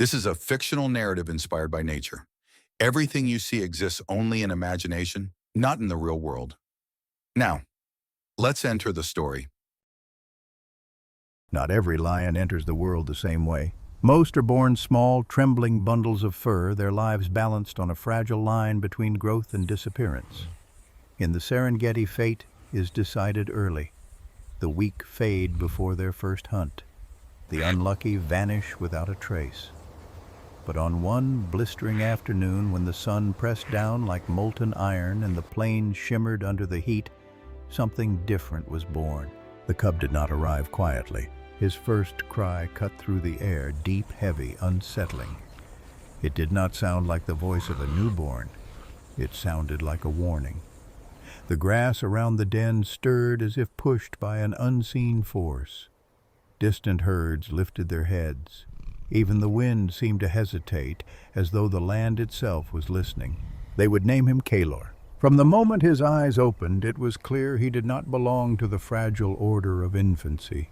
This is a fictional narrative inspired by nature. Everything you see exists only in imagination, not in the real world. Now, let's enter the story. Not every lion enters the world the same way. Most are born small, trembling bundles of fur, their lives balanced on a fragile line between growth and disappearance. In the Serengeti, fate is decided early. The weak fade before their first hunt. The unlucky vanish without a trace. But on one blistering afternoon, when the sun pressed down like molten iron and the plains shimmered under the heat, something different was born. The cub did not arrive quietly. His first cry cut through the air, deep, heavy, unsettling. It did not sound like the voice of a newborn. It sounded like a warning. The grass around the den stirred as if pushed by an unseen force. Distant herds lifted their heads. Even the wind seemed to hesitate, as though the land itself was listening. They would name him Kalor. From the moment his eyes opened, it was clear he did not belong to the fragile order of infancy.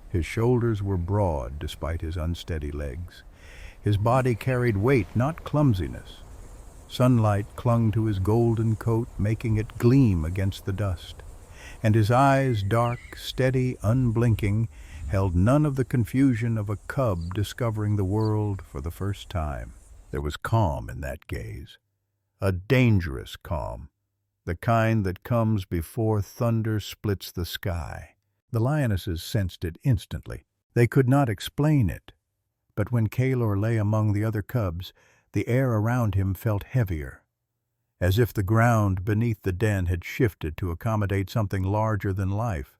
His shoulders were broad despite his unsteady legs. His body carried weight, not clumsiness. Sunlight clung to his golden coat, making it gleam against the dust. And his eyes, dark, steady, unblinking, held none of the confusion of a cub discovering the world for the first time. There was calm in that gaze. A dangerous calm, the kind that comes before thunder splits the sky. The lionesses sensed it instantly. They could not explain it, but when Kalor lay among the other cubs, the air around him felt heavier, as if the ground beneath the den had shifted to accommodate something larger than life,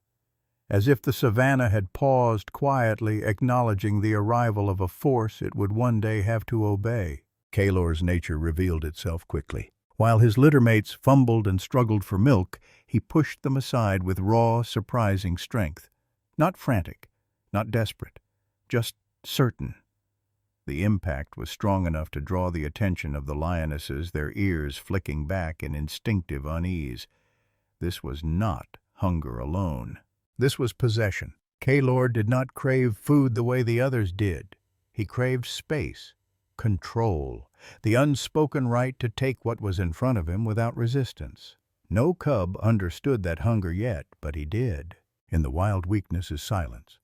as if the Savannah had paused quietly, acknowledging the arrival of a force it would one day have to obey. Kalor's nature revealed itself quickly. While his littermates fumbled and struggled for milk, he pushed them aside with raw, surprising strength. Not frantic, not desperate, just certain. The impact was strong enough to draw the attention of the lionesses, their ears flicking back in instinctive unease. This was not hunger alone. This was possession. Kalor did not crave food the way the others did. He craved space, control, the unspoken right to take what was in front of him without resistance. No cub understood that hunger yet, but he did. In the wild weakness is silence,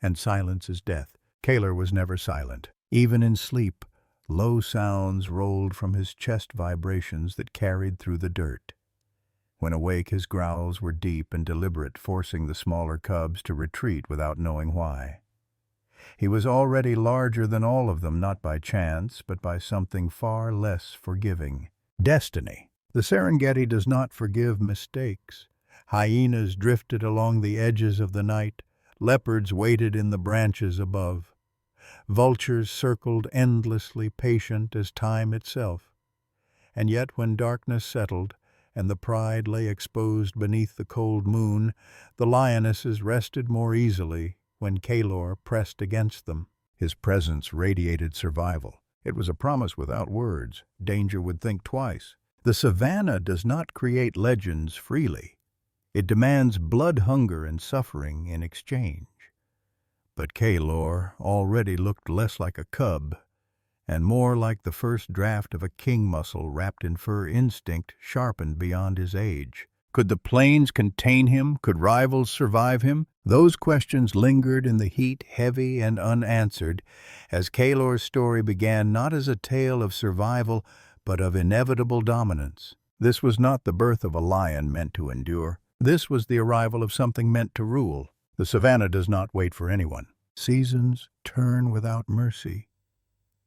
and silence is death. Kalor was never silent. Even in sleep, low sounds rolled from his chest, vibrations that carried through the dirt. When awake, his growls were deep and deliberate, forcing the smaller cubs to retreat without knowing why. He was already larger than all of them, not by chance, but by something far less forgiving. Destiny. The Serengeti does not forgive mistakes. Hyenas drifted along the edges of the night. Leopards waited in the branches above. Vultures circled endlessly, patient as time itself. And yet when darkness settled, and the pride lay exposed beneath the cold moon, the lionesses rested more easily when Kalor pressed against them. His presence radiated survival. It was a promise without words. Danger would think twice. The Savannah does not create legends freely. It demands blood, hunger, and suffering in exchange. But Kalor already looked less like a cub, and more like the first draft of a king muscle wrapped in fur, instinct sharpened beyond his age. Could the plains contain him? Could rivals survive him? Those questions lingered in the heat, heavy and unanswered, as Kalor's story began not as a tale of survival, but of inevitable dominance. This was not the birth of a lion meant to endure. This was the arrival of something meant to rule. The Savannah does not wait for anyone. Seasons turn without mercy,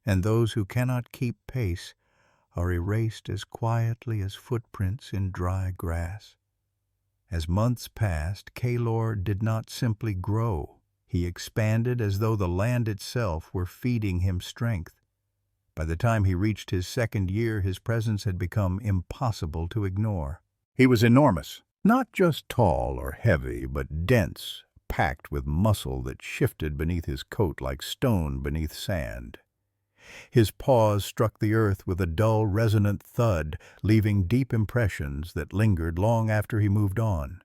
and those who cannot keep pace are erased as quietly as footprints in dry grass. As months passed, Kalor did not simply grow. He expanded as though the land itself were feeding him strength. By the time he reached his second year, his presence had become impossible to ignore. He was enormous, not just tall or heavy, but dense, packed with muscle that shifted beneath his coat like stone beneath sand. His paws struck the earth with a dull, resonant thud, leaving deep impressions that lingered long after he moved on.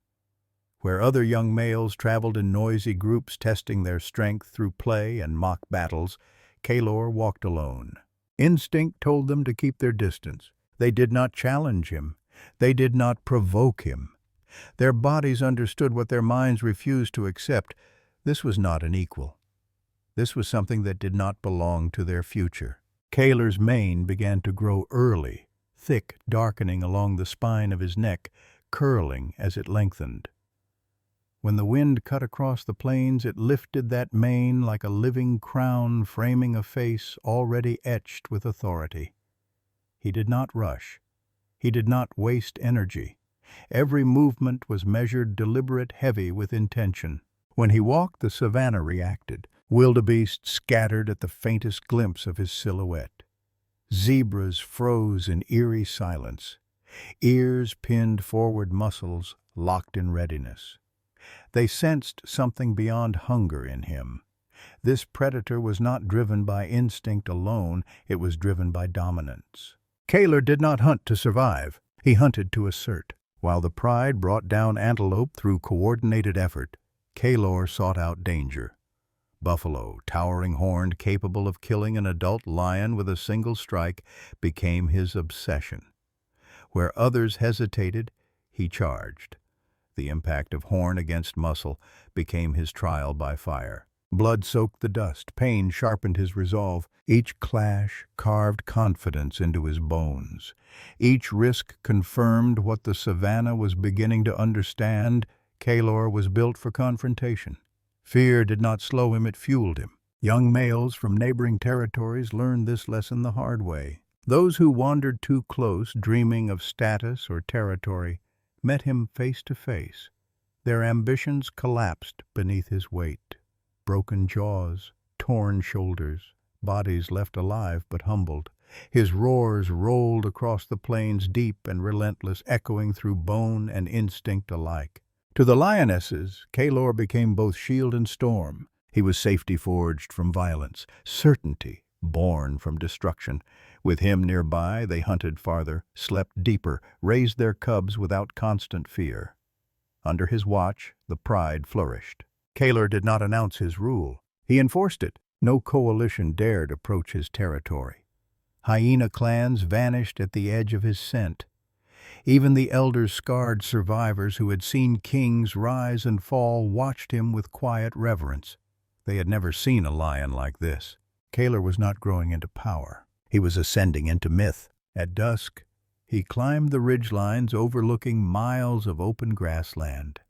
Where other young males traveled in noisy groups testing their strength through play and mock battles, Kalor walked alone. Instinct told them to keep their distance. They did not challenge him. They did not provoke him. Their bodies understood what their minds refused to accept. This was not an equal. This was something that did not belong to their future. Kalor's mane began to grow early, thick, darkening along the spine of his neck, curling as it lengthened. When the wind cut across the plains, it lifted that mane like a living crown framing a face already etched with authority. He did not rush. He did not waste energy. Every movement was measured, deliberate, heavy with intention. When he walked, the savannah reacted. Wildebeest scattered at the faintest glimpse of his silhouette. Zebras froze in eerie silence. Ears pinned forward, muscles locked in readiness. They sensed something beyond hunger in him. This predator was not driven by instinct alone, it was driven by dominance. Kalor did not hunt to survive, he hunted to assert. While the pride brought down antelope through coordinated effort, Kalor sought out danger. Buffalo, towering horned, capable of killing an adult lion with a single strike, became his obsession. Where others hesitated, he charged. The impact of horn against muscle became his trial by fire. Blood soaked the dust, pain sharpened his resolve. Each clash carved confidence into his bones. Each risk confirmed what the savannah was beginning to understand. Kalor was built for confrontation. Fear did not slow him, it fueled him. Young males from neighboring territories learned this lesson the hard way. Those who wandered too close, dreaming of status or territory, met him face to face. Their ambitions collapsed beneath his weight. Broken jaws, torn shoulders, bodies left alive but humbled. His roars rolled across the plains, deep and relentless, echoing through bone and instinct alike. To the lionesses, Kalor became both shield and storm. He was safety forged from violence, certainty born from destruction. With him nearby, they hunted farther, slept deeper, raised their cubs without constant fear. Under his watch, the pride flourished. Kalor did not announce his rule. He enforced it. No coalition dared approach his territory. Hyena clans vanished at the edge of his scent. Even the elders, scarred survivors who had seen kings rise and fall, watched him with quiet reverence. They had never seen a lion like this. Kalor was not growing into power. He was ascending into myth. At dusk, he climbed the ridgelines overlooking miles of open grassland.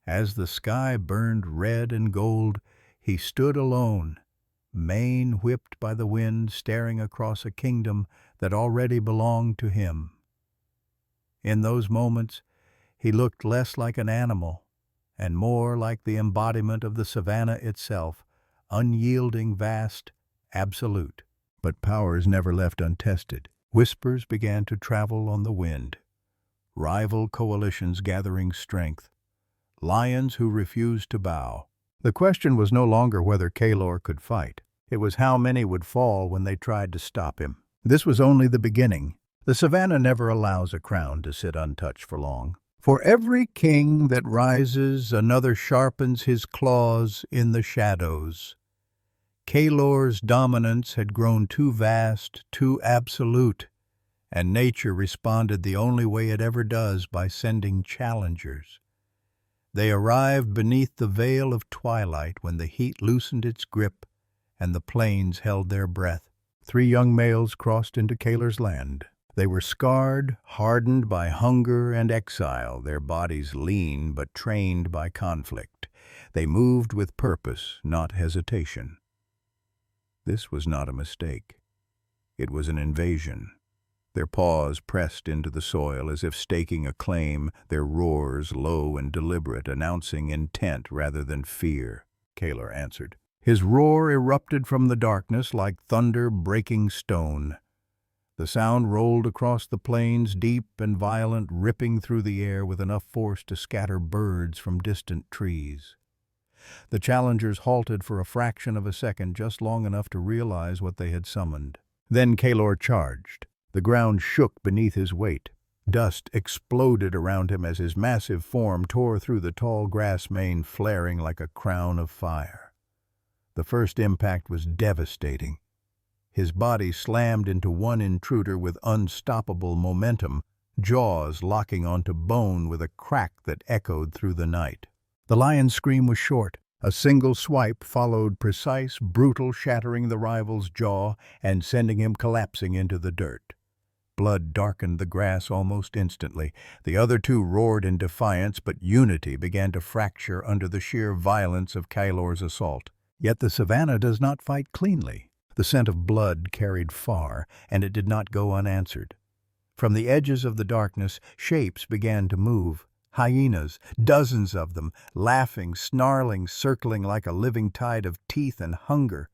As the sky burned red and gold, he stood alone, mane whipped by the wind, staring across a kingdom that already belonged to him. In those moments, he looked less like an animal and more like the embodiment of the savannah itself, unyielding, vast, absolute. But powers never left untested. Whispers began to travel on the wind. Rival coalitions gathering strength. Lions who refused to bow. The question was no longer whether Kalor could fight. It was how many would fall when they tried to stop him. This was only the beginning. The savannah never allows a crown to sit untouched for long. For every king that rises, another sharpens his claws in the shadows. Kalor's dominance had grown too vast, too absolute, and nature responded the only way it ever does, by sending challengers. They arrived beneath the veil of twilight when the heat loosened its grip and the plains held their breath. 3 young males crossed into Kalor's land. They were scarred, hardened by hunger and exile, their bodies lean but trained by conflict. They moved with purpose, not hesitation. This was not a mistake. It was an invasion. Their paws pressed into the soil as if staking a claim, their roars low and deliberate, announcing intent rather than fear. Kalor answered. His roar erupted from the darkness like thunder breaking stone. The sound rolled across the plains, deep and violent, ripping through the air with enough force to scatter birds from distant trees. The challengers halted for a fraction of a second, just long enough to realize what they had summoned. Then Kalor charged. The ground shook beneath his weight. Dust exploded around him as his massive form tore through the tall grass mane, flaring like a crown of fire. The first impact was devastating. His body slammed into one intruder with unstoppable momentum, jaws locking onto bone with a crack that echoed through the night. The lion's scream was short. A single swipe followed precise, brutal, shattering the rival's jaw and sending him collapsing into the dirt. Blood darkened the grass almost instantly. The other two roared in defiance, but unity began to fracture under the sheer violence of Kaelor's assault. Yet the savannah does not fight cleanly. The scent of blood carried far, and it did not go unanswered. From the edges of the darkness, shapes began to move. Hyenas, dozens of them, laughing, snarling, circling like a living tide of teeth and hunger.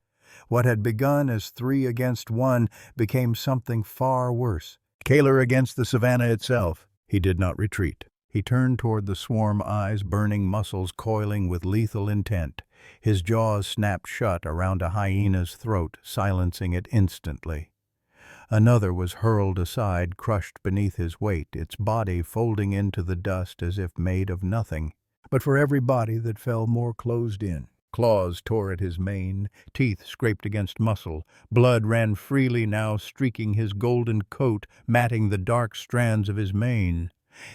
What had begun as 3 against 1 became something far worse. Kaelor against the savannah itself. He did not retreat. He turned toward the swarm, eyes burning, muscles coiling with lethal intent. His jaws snapped shut around a hyena's throat, silencing it instantly. Another was hurled aside, crushed beneath his weight, its body folding into the dust as if made of nothing. But for every body that fell, more closed in. Claws tore at his mane, teeth scraped against muscle. Blood ran freely now, streaking his golden coat, matting the dark strands of his mane.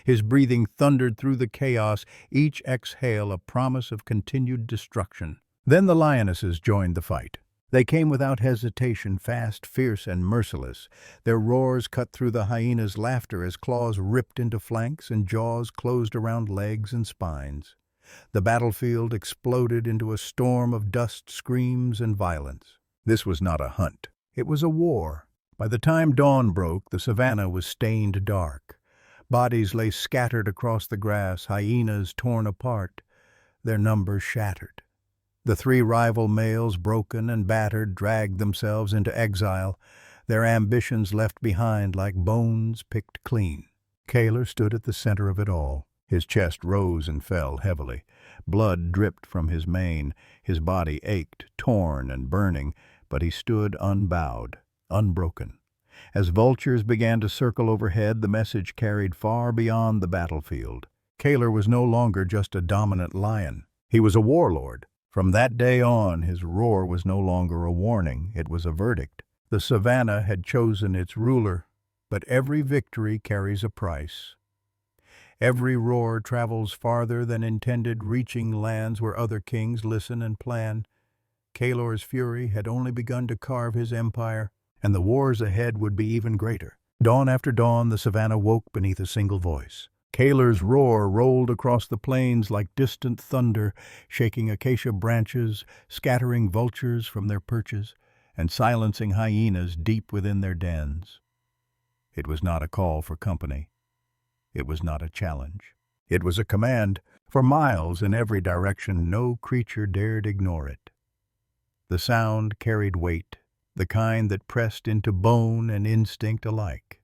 His breathing thundered through the chaos, each exhale a promise of continued destruction. Then the lionesses joined the fight. They came without hesitation, fast, fierce, and merciless. Their roars cut through the hyena's laughter as claws ripped into flanks and jaws closed around legs and spines. The battlefield exploded into a storm of dust, screams, and violence. This was not a hunt. It was a war. By the time dawn broke, the savannah was stained dark. Bodies lay scattered across the grass, hyenas torn apart, their numbers shattered. The 3 rival males, broken and battered, dragged themselves into exile, their ambitions left behind like bones picked clean. Kaelor stood at the center of it all. His chest rose and fell heavily. Blood dripped from his mane. His body ached, torn and burning, but he stood unbowed, unbroken. As vultures began to circle overhead, the message carried far beyond the battlefield. Kaelor was no longer just a dominant lion. He was a warlord. From that day on, his roar was no longer a warning, it was a verdict. The savannah had chosen its ruler, but every victory carries a price. Every roar travels farther than intended, reaching lands where other kings listen and plan. Kaelor's fury had only begun to carve his empire, and the wars ahead would be even greater. Dawn after dawn, the savannah woke beneath a single voice. Kaelor's roar rolled across the plains like distant thunder, shaking acacia branches, scattering vultures from their perches, and silencing hyenas deep within their dens. It was not a call for company. It was not a challenge. It was a command. For miles in every direction, no creature dared ignore it. The sound carried weight, the kind that pressed into bone and instinct alike.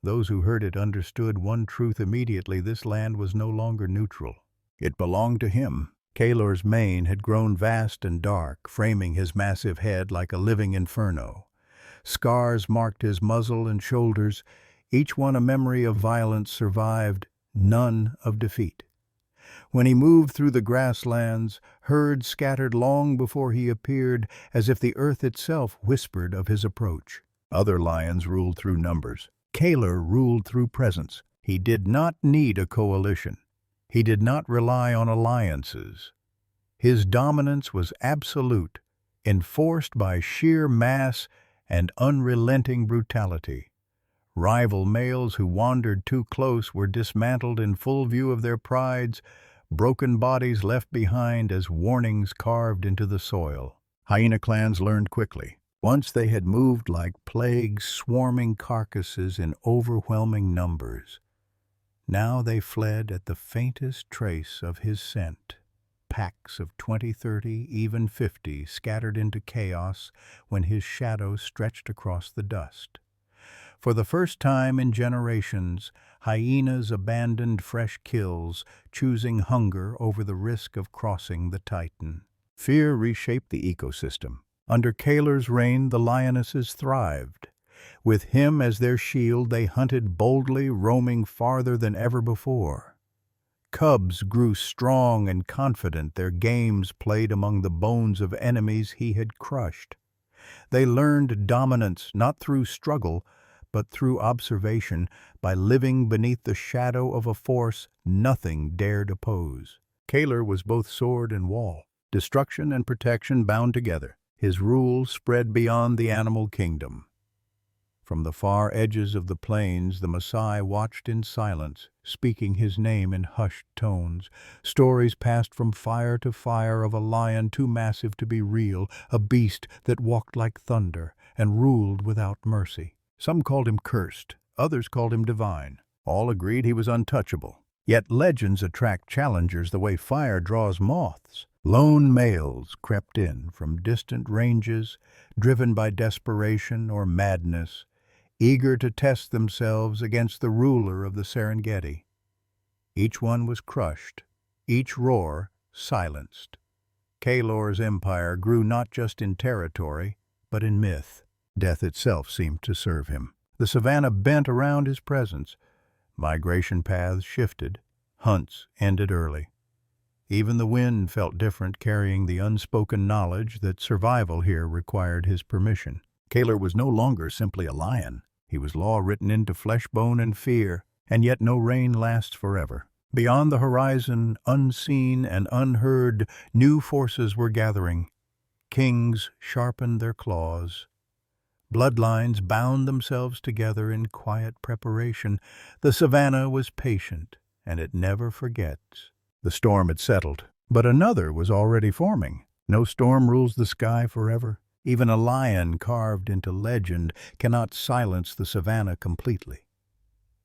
Those who heard it understood one truth immediately: this land was no longer neutral. It belonged to him. Kaelor's mane had grown vast and dark, framing his massive head like a living inferno. Scars marked his muzzle and shoulders, each one a memory of violence survived, none of defeat. When he moved through the grasslands, herds scattered long before he appeared, as if the earth itself whispered of his approach. Other lions ruled through numbers. Kaelor ruled through presence. He did not need a coalition. He did not rely on alliances. His dominance was absolute, enforced by sheer mass and unrelenting brutality. Rival males who wandered too close were dismantled in full view of their prides, broken bodies left behind as warnings carved into the soil. Hyena clans learned quickly. Once they had moved like plagues, swarming carcasses in overwhelming numbers. Now they fled at the faintest trace of his scent. Packs of 20, 30, even 50 scattered into chaos when his shadow stretched across the dust. For the first time in generations, hyenas abandoned fresh kills, choosing hunger over the risk of crossing the Titan. Fear reshaped the ecosystem. Under Kaelor's reign, the lionesses thrived. With him as their shield, they hunted boldly, roaming farther than ever before. cubs grew strong and confident, their games played among the bones of enemies he had crushed. They learned dominance not through struggle, but through observation, by living beneath the shadow of a force nothing dared oppose. Kaler was both sword and wall, destruction and protection bound together. His rule spread beyond the animal kingdom. From the far edges of the plains, the Maasai watched in silence, speaking his name in hushed tones. Stories passed from fire to fire of a lion too massive to be real, a beast that walked like thunder and ruled without mercy. Some called him cursed, others called him divine. All agreed he was untouchable. Yet legends attract challengers the way fire draws moths. Lone males crept in from distant ranges, driven by desperation or madness, eager to test themselves against the ruler of the Serengeti. Each one was crushed, each roar silenced. Kalor's empire grew not just in territory, but in myth. Death itself seemed to serve him. The savannah bent around his presence. Migration paths shifted. Hunts ended early. Even the wind felt different, carrying the unspoken knowledge that survival here required his permission. Kaler was no longer simply a lion. He was law written into flesh, bone, and fear, and yet no reign lasts forever. Beyond the horizon, unseen and unheard, new forces were gathering. Kings sharpened their claws. Bloodlines bound themselves together in quiet preparation. The savannah was patient, and it never forgets. The storm had settled, but another was already forming. No storm rules the sky forever. Even a lion carved into legend cannot silence the savannah completely.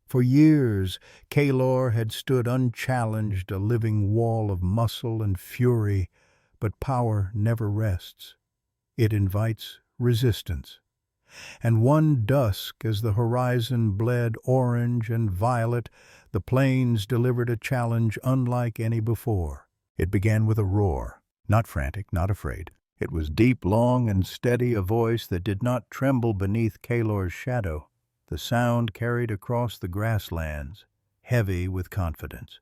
For years, Kalor had stood unchallenged, a living wall of muscle and fury, but power never rests. It invites resistance. And one dusk, as the horizon bled orange and violet, the plains delivered a challenge unlike any before. It began with a roar, not frantic, not afraid. It was deep, long, and steady, a voice that did not tremble beneath Kalor's shadow. The sound carried across the grasslands, heavy with confidence.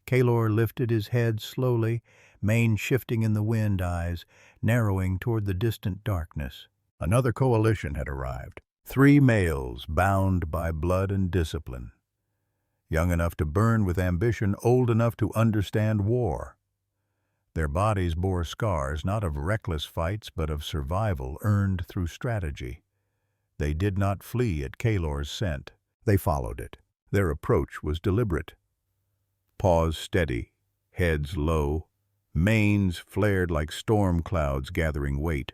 Kalor lifted his head slowly, mane shifting in the wind, eyes narrowing toward the distant darkness. Another coalition had arrived. 3 males bound by blood and discipline. Young enough to burn with ambition, old enough to understand war. Their bodies bore scars, not of reckless fights, but of survival earned through strategy. They did not flee at Kalor's scent. They followed it. Their approach was deliberate. Paws steady, heads low, manes flared like storm clouds gathering weight.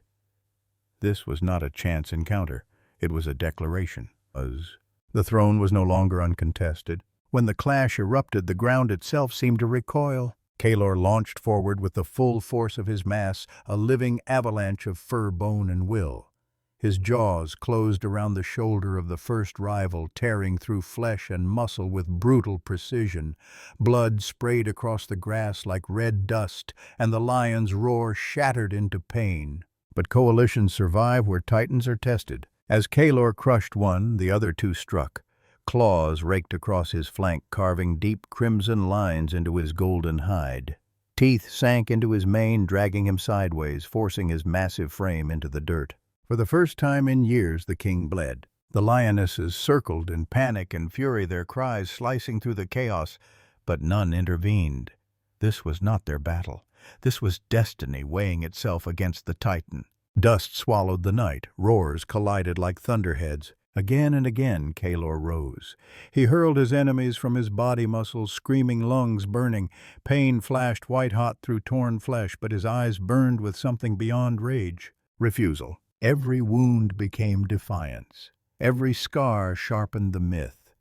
This was not a chance encounter. It was a declaration. The throne was no longer uncontested. When the clash erupted, the ground itself seemed to recoil. Kalor launched forward with the full force of his mass, a living avalanche of fur, bone, and will. His jaws closed around the shoulder of the first rival, tearing through flesh and muscle with brutal precision. Blood sprayed across the grass like red dust, and the lion's roar shattered into pain. But coalitions survive where titans are tested. As Kalor crushed one, the other 2 struck. Claws raked across his flank, carving deep crimson lines into his golden hide. Teeth sank into his mane, dragging him sideways, forcing his massive frame into the dirt. For the first time in years, the king bled. The lionesses circled in panic and fury, their cries slicing through the chaos, but none intervened. This was not their battle. This was destiny weighing itself against the titan. Dust swallowed the night. Roars collided like thunderheads. Again and again, Kalor rose. He hurled his enemies from his body muscles, screaming, lungs burning. Pain flashed white-hot through torn flesh, but his eyes burned with something beyond rage. Refusal. Every wound became defiance. Every scar sharpened the myth.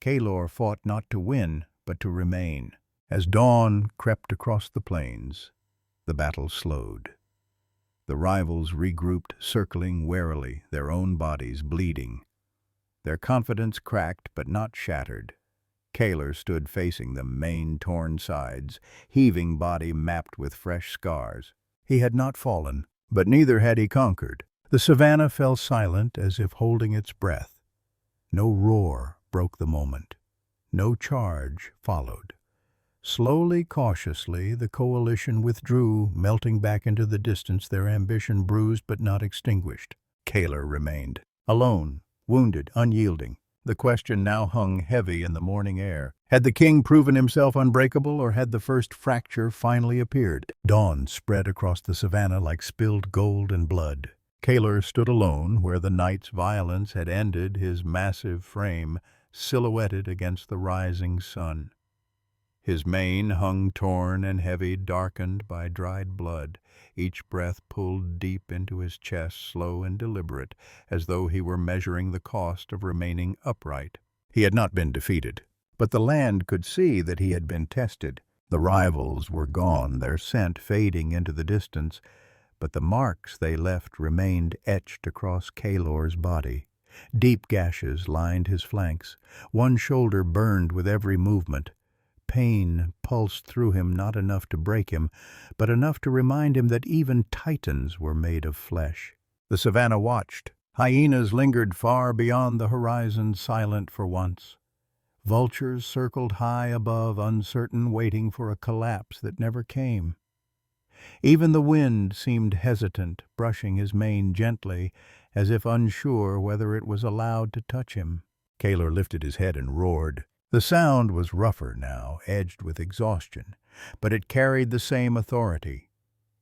Kalor fought not to win, but to remain. As dawn crept across the plains, the battle slowed. The rivals regrouped, circling warily, their own bodies bleeding. Their confidence cracked, but not shattered. Kalor stood facing them, mane torn sides, heaving body mapped with fresh scars. He had not fallen, but neither had he conquered. The savannah fell silent, as if holding its breath. No roar broke the moment. No charge followed. Slowly, cautiously, the coalition withdrew, melting back into the distance, their ambition bruised but not extinguished. Kaler remained, alone, wounded, unyielding. The question now hung heavy in the morning air. Had the king proven himself unbreakable, or had the first fracture finally appeared? Dawn spread across the savannah like spilled gold and blood. Kaler stood alone where the night's violence had ended, his massive frame silhouetted against the rising sun. His mane hung torn and heavy, darkened by dried blood, each breath pulled deep into his chest, slow and deliberate, as though he were measuring the cost of remaining upright. He had not been defeated, but the land could see that he had been tested. The rivals were gone, their scent fading into the distance, but the marks they left remained etched across Kalor's body. Deep gashes lined his flanks. One shoulder burned with every movement. Pain pulsed through him, not enough to break him, but enough to remind him that even titans were made of flesh. The savannah watched. Hyenas lingered far beyond the horizon, silent for once. Vultures circled high above, uncertain, waiting for a collapse that never came. Even the wind seemed hesitant, brushing his mane gently, as if unsure whether it was allowed to touch him. Kaler lifted his head and roared. The sound was rougher now, edged with exhaustion, but it carried the same authority.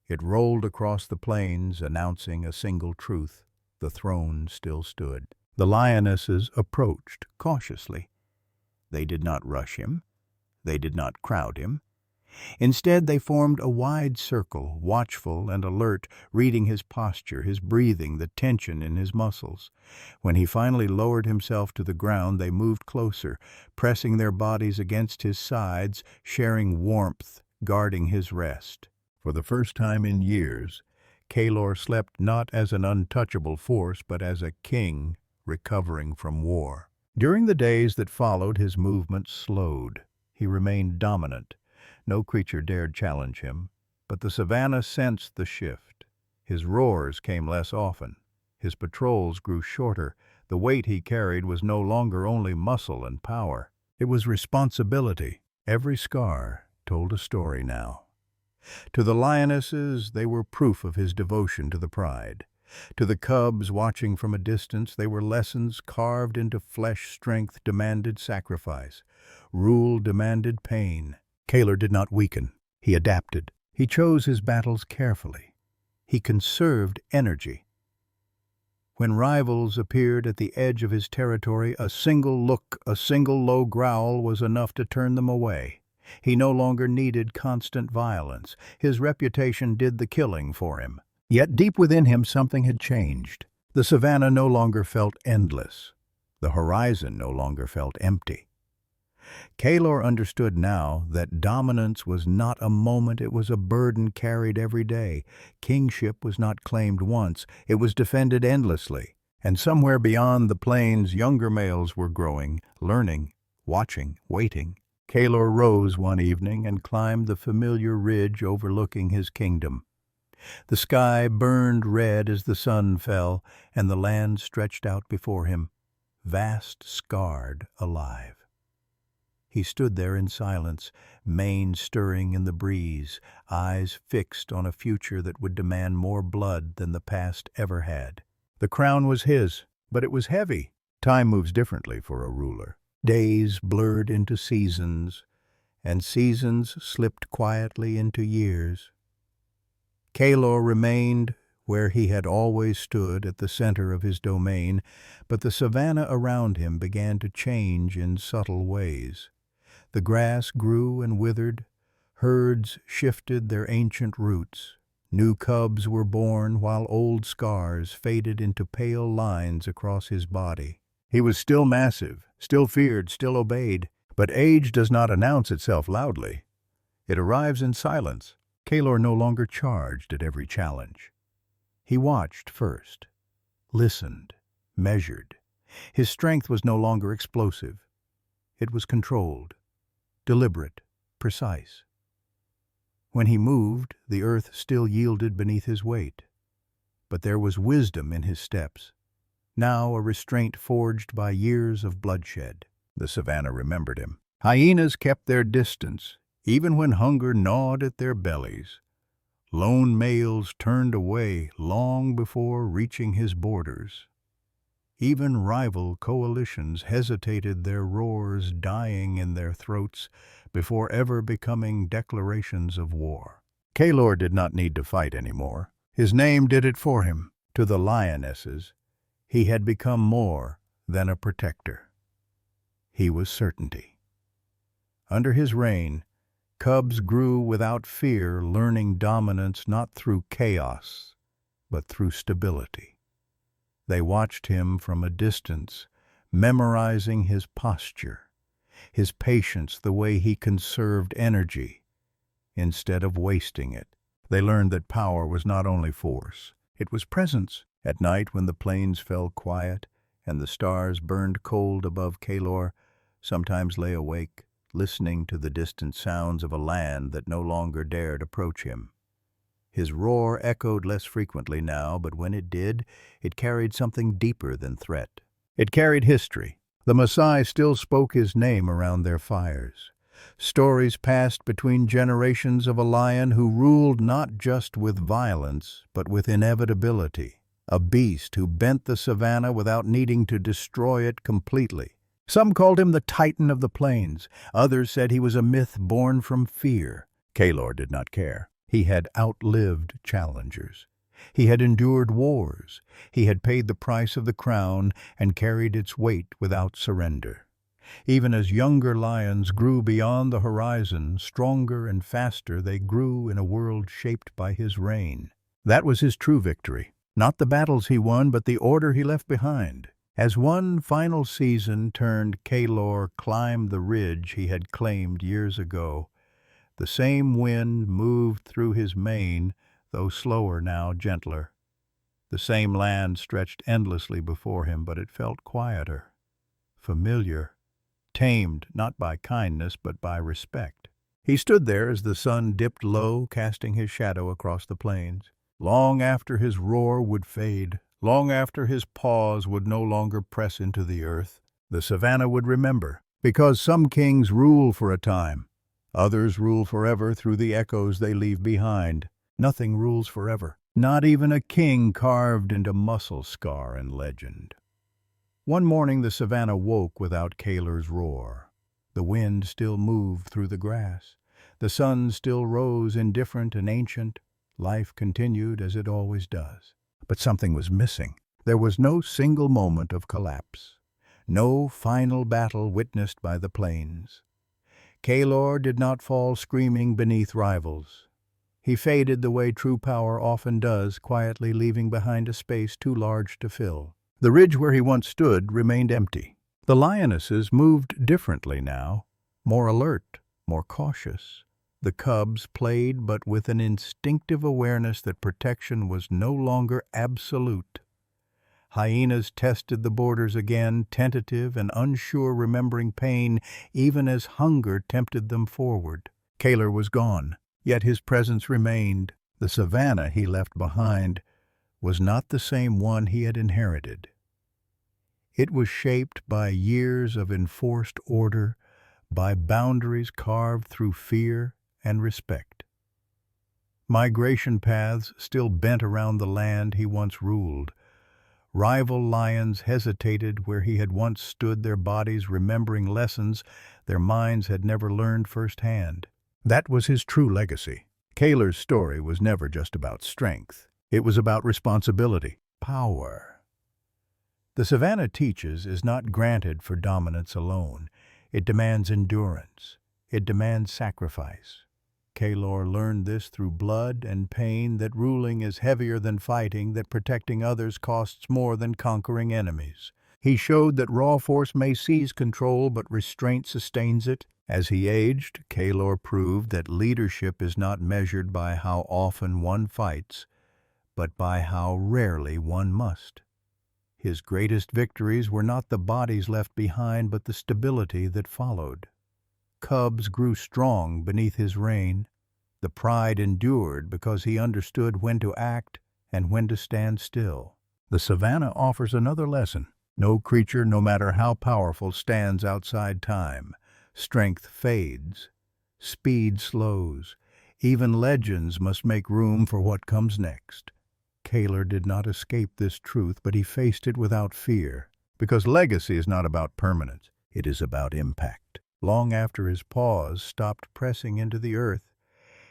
It rolled across the plains, announcing a single truth: the throne still stood. The lionesses approached cautiously. They did not rush him. They did not crowd him. Instead, they formed a wide circle, watchful and alert, reading his posture, his breathing, the tension in his muscles. When he finally lowered himself to the ground, they moved closer, pressing their bodies against his sides, sharing warmth, guarding his rest. For the first time in years, Kaler slept not as an untouchable force, but as a king recovering from war. During the days that followed, his movements slowed. He remained dominant. No creature dared challenge him, but the savannah sensed the shift. His roars came less often. His patrols grew shorter. The weight he carried was no longer only muscle and power. It was responsibility. Every scar told a story now. To the lionesses, they were proof of his devotion to the pride. To the cubs watching from a distance, they were lessons carved into flesh. Strength demanded sacrifice. Rule demanded pain. Kaler did not weaken. He adapted. He chose his battles carefully. He conserved energy. When rivals appeared at the edge of his territory, a single look, a single low growl was enough to turn them away. He no longer needed constant violence. His reputation did the killing for him. Yet deep within him something had changed. The savannah no longer felt endless. The horizon no longer felt empty. Kaler understood now that dominance was not a moment, it was a burden carried every day. Kingship was not claimed once, it was defended endlessly. And somewhere beyond the plains, younger males were growing, learning, watching, waiting. Kaler rose one evening and climbed the familiar ridge overlooking his kingdom. The sky burned red as the sun fell, and the land stretched out before him, vast, scarred, alive. He stood there in silence, mane stirring in the breeze, eyes fixed on a future that would demand more blood than the past ever had. The crown was his, but it was heavy. Time moves differently for a ruler. Days blurred into seasons, and seasons slipped quietly into years. Kaler remained where he had always stood, at the center of his domain, but the savannah around him began to change in subtle ways. The grass grew and withered, herds shifted their ancient roots. New cubs were born, while old scars faded into pale lines across his body. He was still massive, still feared, still obeyed, but age does not announce itself loudly. It arrives in silence. Kaler no longer charged at every challenge. He watched first, listened, measured. His strength was no longer explosive. It was controlled, deliberate, precise. When he moved, the earth still yielded beneath his weight. But there was wisdom in his steps, now a restraint forged by years of bloodshed. The savannah remembered him. Hyenas kept their distance, Even when hunger gnawed at their bellies, lone males turned away long before reaching his borders. Even rival coalitions hesitated, their roars dying in their throats before ever becoming declarations of war. Kalor did not need to fight anymore. His name did it for him. To the lionesses, he had become more than a protector. He was certainty. Under his reign, cubs grew without fear, learning dominance not through chaos, but through stability. They watched him from a distance, memorizing his posture, his patience, the way he conserved energy instead of wasting it. They learned that power was not only force, it was presence. At night, when the plains fell quiet and the stars burned cold above Kalor, sometimes lay awake, listening to the distant sounds of a land that no longer dared approach him. His roar echoed less frequently now, but when it did, it carried something deeper than threat. It carried history. The Maasai still spoke his name around their fires. Stories passed between generations of a lion who ruled not just with violence, but with inevitability. A beast who bent the savannah without needing to destroy it completely. Some called him the Titan of the Plains. Others said he was a myth born from fear. Kalor did not care. He had outlived challengers. He had endured wars. He had paid the price of the crown and carried its weight without surrender. Even as younger lions grew beyond the horizon, stronger and faster, they grew in a world shaped by his reign. That was his true victory. Not the battles he won, but the order he left behind. As one final season turned, Kalor climbed the ridge he had claimed years ago. The same wind moved through his mane, though slower now, gentler. The same land stretched endlessly before him, but it felt quieter, familiar, tamed not by kindness but by respect. He stood there as the sun dipped low, casting his shadow across the plains. Long after his roar would fade, long after his paws would no longer press into the earth, the savannah would remember, because some kings rule for a time. Others rule forever through the echoes they leave behind. Nothing rules forever, not even a king carved into muscle scar and legend. One morning the savannah woke without Kalor's roar. The wind still moved through the grass. The sun still rose indifferent and ancient. Life continued as it always does. But something was missing. There was no single moment of collapse. No final battle witnessed by the plains. Kalor did not fall screaming beneath rivals. He faded the way true power often does, quietly leaving behind a space too large to fill. The ridge where he once stood remained empty. The lionesses moved differently now, more alert, more cautious. The cubs played, but with an instinctive awareness that protection was no longer absolute. Hyenas tested the borders again, tentative and unsure, remembering pain, even as hunger tempted them forward. Kalor was gone, yet his presence remained. The savannah he left behind was not the same one he had inherited. It was shaped by years of enforced order, by boundaries carved through fear and respect. Migration paths still bent around the land he once ruled. Rival lions hesitated where he had once stood, their bodies remembering lessons their minds had never learned firsthand. That was his true legacy. Kalor's story was never just about strength. It was about responsibility, power. The savannah teaches is not granted for dominance alone. It demands endurance. It demands sacrifice. Kalor learned this through blood and pain, that ruling is heavier than fighting, that protecting others costs more than conquering enemies. He showed that raw force may seize control, but restraint sustains it. As he aged, Kalor proved that leadership is not measured by how often one fights, but by how rarely one must. His greatest victories were not the bodies left behind, but the stability that followed. Cubs grew strong beneath his reign. The pride endured because he understood when to act and when to stand still. The savannah offers another lesson. No creature, no matter how powerful, stands outside time. Strength fades. Speed slows. Even legends must make room for what comes next. Kaler did not escape this truth, but he faced it without fear. Because legacy is not about permanence, it is about impact. Long after his paws stopped pressing into the earth,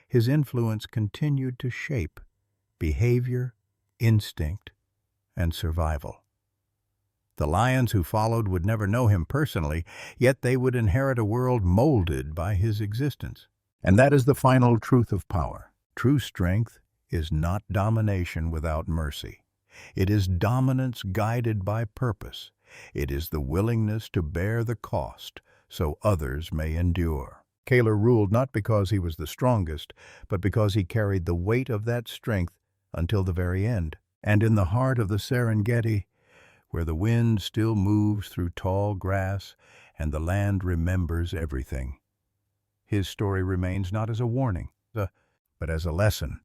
his influence continued to shape behavior, instinct, and survival. The lions who followed would never know him personally, yet they would inherit a world molded by his existence. And that is the final truth of power. True strength is not domination without mercy. It is dominance guided by purpose. It is the willingness to bear the cost so others may endure. Kaler ruled not because he was the strongest, but because he carried the weight of that strength until the very end. And in the heart of the Serengeti, where the wind still moves through tall grass and the land remembers everything, his story remains not as a warning, but as a lesson.